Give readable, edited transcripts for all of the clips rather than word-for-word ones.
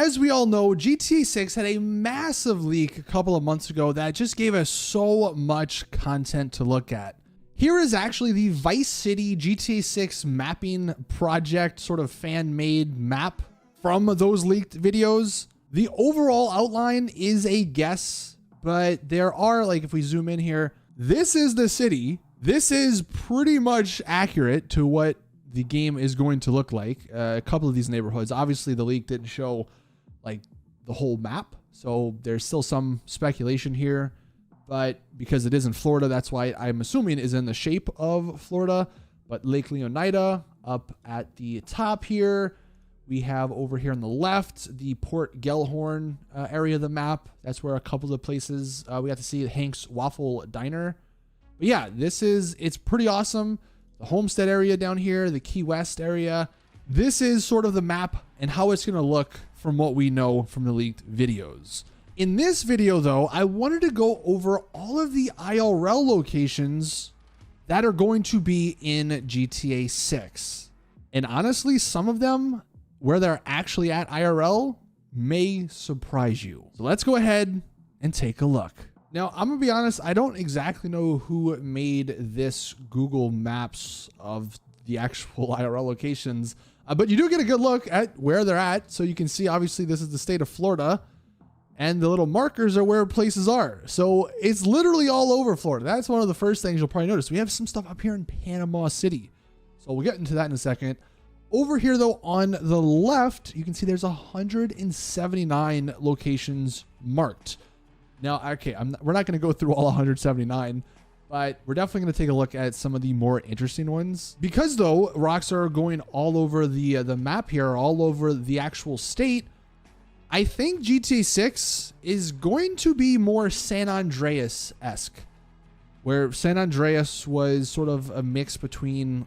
as we all know, GTA 6 had a massive leak a couple of months ago that just gave us so much content to look at. Here is actually the Vice City GTA 6 mapping project, sort of fan-made map from those leaked videos. The overall outline is a guess, but there are, like, if we zoom in here, this is the city. This is pretty much accurate to what the game is going to look like. A couple of these neighborhoods, obviously the leak didn't show like the whole map, so there's still some speculation here, but because it is in Florida, that's why I'm assuming is in the shape of Florida. But Lake Leonida up at the top here, we have over here on the left the Port Gellhorn area of the map. That's where a couple of the places we got to see Hank's Waffle Diner. But yeah, it's pretty awesome. The Homestead area down here, the Key West area. This is sort of the map and how it's going to look from what we know from the leaked videos. In this video, though, I wanted to go over all of the IRL locations that are going to be in GTA 6. And honestly, some of them, where they're actually at IRL, may surprise you. So let's go ahead and take a look. Now, I'm going to be honest, I don't exactly know who made this Google Maps of the actual IRL locations, but you do get a good look at where they're at. So you can see, obviously, this is the state of Florida, and the little markers are where places are. So it's literally all over Florida. That's one of the first things you'll probably notice. We have some stuff up here in Panama City. So we'll get into that in a second. Over here, though, on the left, you can see there's 179 locations marked. Now, okay, we're not going to go through all 179, but we're definitely going to take a look at some of the more interesting ones. Because, though, Rockstar are going all over the map here, all over the actual state, I think GTA 6 is going to be more San Andreas-esque, where San Andreas was sort of a mix between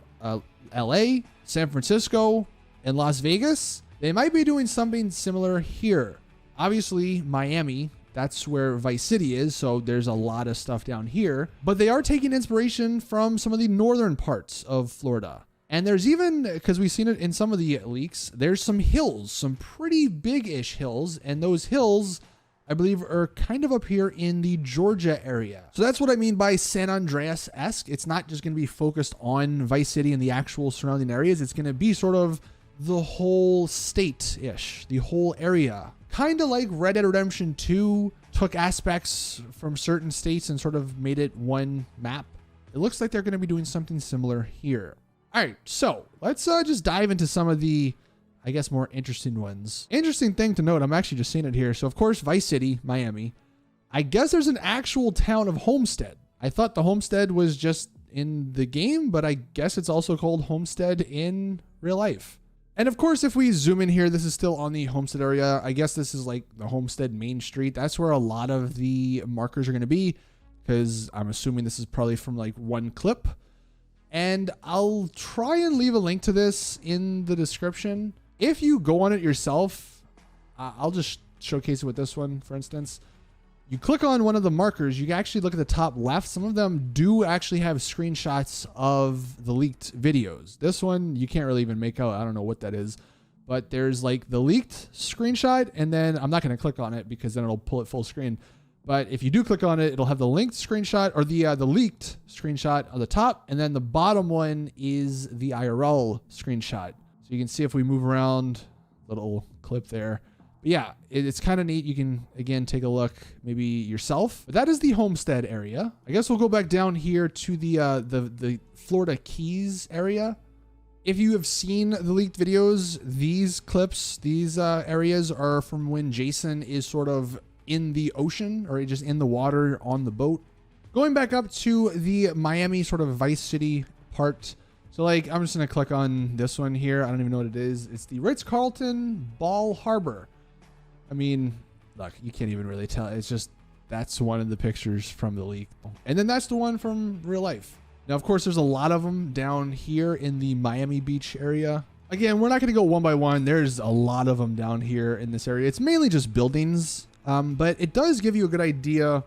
LA, San Francisco, and Las Vegas. They might be doing something similar here. Obviously, Miami, that's where Vice City is, so there's a lot of stuff down here. But they are taking inspiration from some of the northern parts of Florida. And there's even, because we've seen it in some of the leaks, there's some hills, some pretty big-ish hills. And those hills, I believe, are kind of up here in the Georgia area. So that's what I mean by San Andreas-esque. It's not just going to be focused on Vice City and the actual surrounding areas. It's going to be sort of the whole state-ish, the whole area. Kind of like Red Dead Redemption 2 took aspects from certain states and sort of made it one map. It looks like they're going to be doing something similar here. All right, so let's just dive into some of the, I guess, more interesting ones. Interesting thing to note, I'm actually just seeing it here. So, of course, Vice City, Miami. I guess there's an actual town of Homestead. I thought the Homestead was just in the game, but I guess it's also called Homestead in real life. And of course, if we zoom in here, this is still on the Homestead area. I guess this is like the Homestead Main Street. That's where a lot of the markers are going to be, because I'm assuming this is probably from like one clip. And I'll try and leave a link to this in the description. If you go on it yourself, I'll just showcase it with this one, for instance. You click on one of the markers, you can actually look at the top left. Some of them do actually have screenshots of the leaked videos. This one, you can't really even make out. I don't know what that is. But there's like the leaked screenshot, and then I'm not going to click on it because then it'll pull it full screen. But if you do click on it, it'll have the linked screenshot or the leaked screenshot on the top. And then the bottom one is the IRL screenshot. So you can see if we move around, little clip there. But yeah, it's kind of neat. You can, again, take a look maybe yourself. But that is the Homestead area. I guess we'll go back down here to the Florida Keys area. If you have seen the leaked videos, these clips, these areas are from when Jason is sort of in the ocean or just in the water on the boat. Going back up to the Miami sort of Vice City part. So like, I'm just going to click on this one here. I don't even know what it is. It's the Ritz-Carlton Ball Harbor. I mean, look, you can't even really tell. It's just, that's one of the pictures from the leak. And then that's the one from real life. Now, of course, there's a lot of them down here in the Miami Beach area. Again, we're not going to go one by one. There's a lot of them down here in this area. It's mainly just buildings. But it does give you a good idea,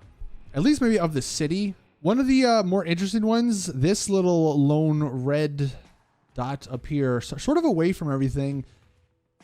at least maybe of the city. One of the more interesting ones, this little lone red dot up here, sort of away from everything.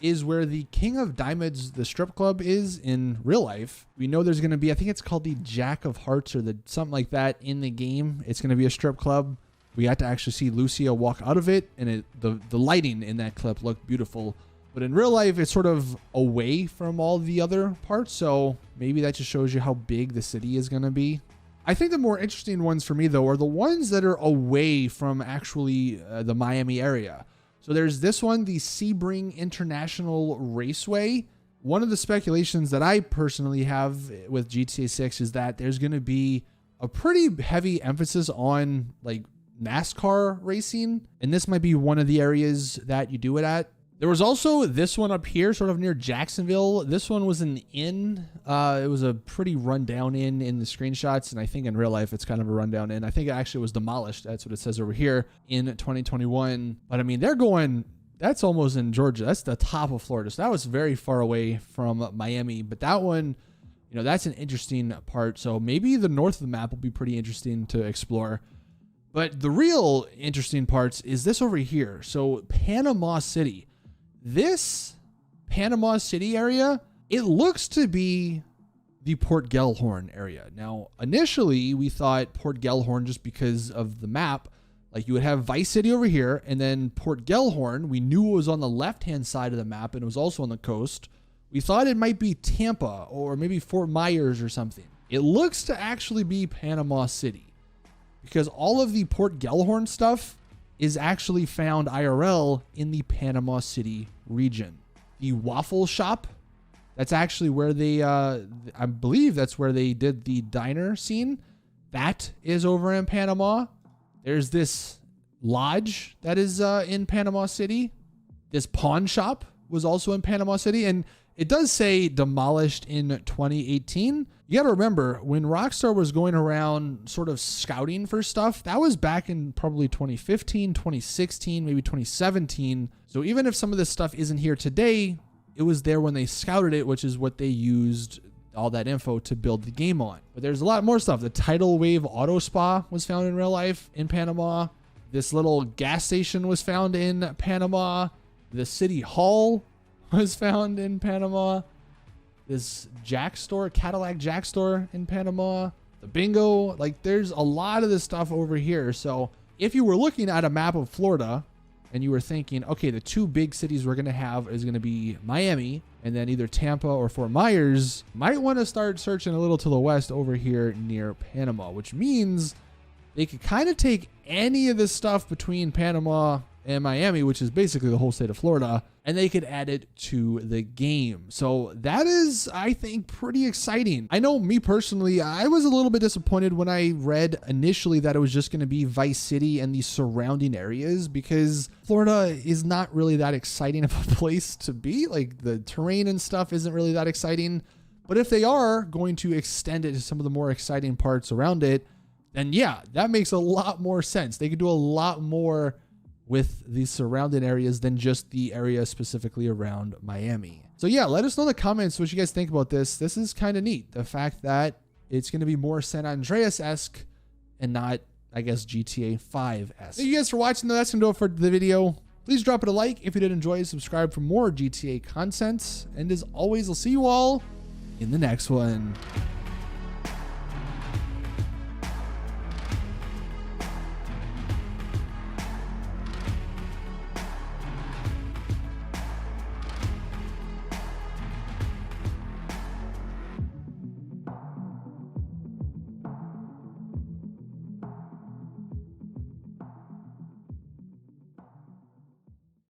is where the King of Diamonds, the strip club, is in real life. We know there's going to be, I think it's called the Jack of Hearts or the something like that in the game. It's going to be a strip club. We got to actually see Lucia walk out of it, and the lighting in that clip looked beautiful. But in real life, it's sort of away from all the other parts, so maybe that just shows you how big the city is going to be. I think the more interesting ones for me, though, are the ones that are away from actually the Miami area. So there's this one, the Sebring International Raceway. One of the speculations that I personally have with GTA 6 is that there's going to be a pretty heavy emphasis on like NASCAR racing, and this might be one of the areas that you do it at. There was also this one up here, sort of near Jacksonville. This one was an inn. It was a pretty rundown inn in the screenshots, and I think in real life it's kind of a rundown inn. I think it actually was demolished. That's what it says over here in 2021. But I mean, they're going, that's almost in Georgia. That's the top of Florida. So that was very far away from Miami. But that one, you know, that's an interesting part. So maybe the north of the map will be pretty interesting to explore. But the real interesting parts is this over here. So Panama City. This Panama City area, it looks to be the Port Gellhorn area. Now, initially, we thought Port Gellhorn just because of the map. Like you would have Vice City over here, and then Port Gellhorn, we knew it was on the left-hand side of the map, and it was also on the coast. We thought it might be Tampa or maybe Fort Myers or something. It looks to actually be Panama City because all of the Port Gellhorn stuff is actually found IRL in the Panama City region. The waffle shop, that's actually where they, I believe that's where they did the diner scene. That is over in Panama. There's this lodge that is in Panama City. This pawn shop was also in Panama City, and it does say demolished in 2018. You got to remember, when Rockstar was going around sort of scouting for stuff, that was back in probably 2015, 2016, maybe 2017. So even if some of this stuff isn't here today, it was there when they scouted it, which is what they used all that info to build the game on. But there's a lot more stuff. The Tidal Wave Auto Spa was found in real life in Panama. This little gas station was found in Panama. The City Hall was found in Panama. This Jack store, Cadillac Jack store in Panama. The bingo, like there's a lot of this stuff over here. So if you were looking at a map of Florida and you were thinking, okay, the two big cities we're going to have is going to be Miami and then either Tampa or Fort Myers, might want to start searching a little to the west over here near Panama, which means they could kind of take any of this stuff between Panama and Miami, which is basically the whole state of Florida, and they could add it to the game. So that is, I think, pretty exciting. I know me personally, I was a little bit disappointed when I read initially that it was just going to be Vice City and the surrounding areas, because Florida is not really that exciting of a place to be. Like the terrain and stuff isn't really that exciting. But if they are going to extend it to some of the more exciting parts around it, then yeah, that makes a lot more sense. They could do a lot more with the surrounding areas than just the area specifically around Miami. So yeah, let us know in the comments what you guys think about this. This is kind of neat. The fact that it's going to be more San Andreas-esque and not, I guess, GTA 5-esque. Thank you guys for watching. That's going to do it for the video. Please drop it a like if you did enjoy. Subscribe for more GTA content. And as always, I'll see you all in the next one.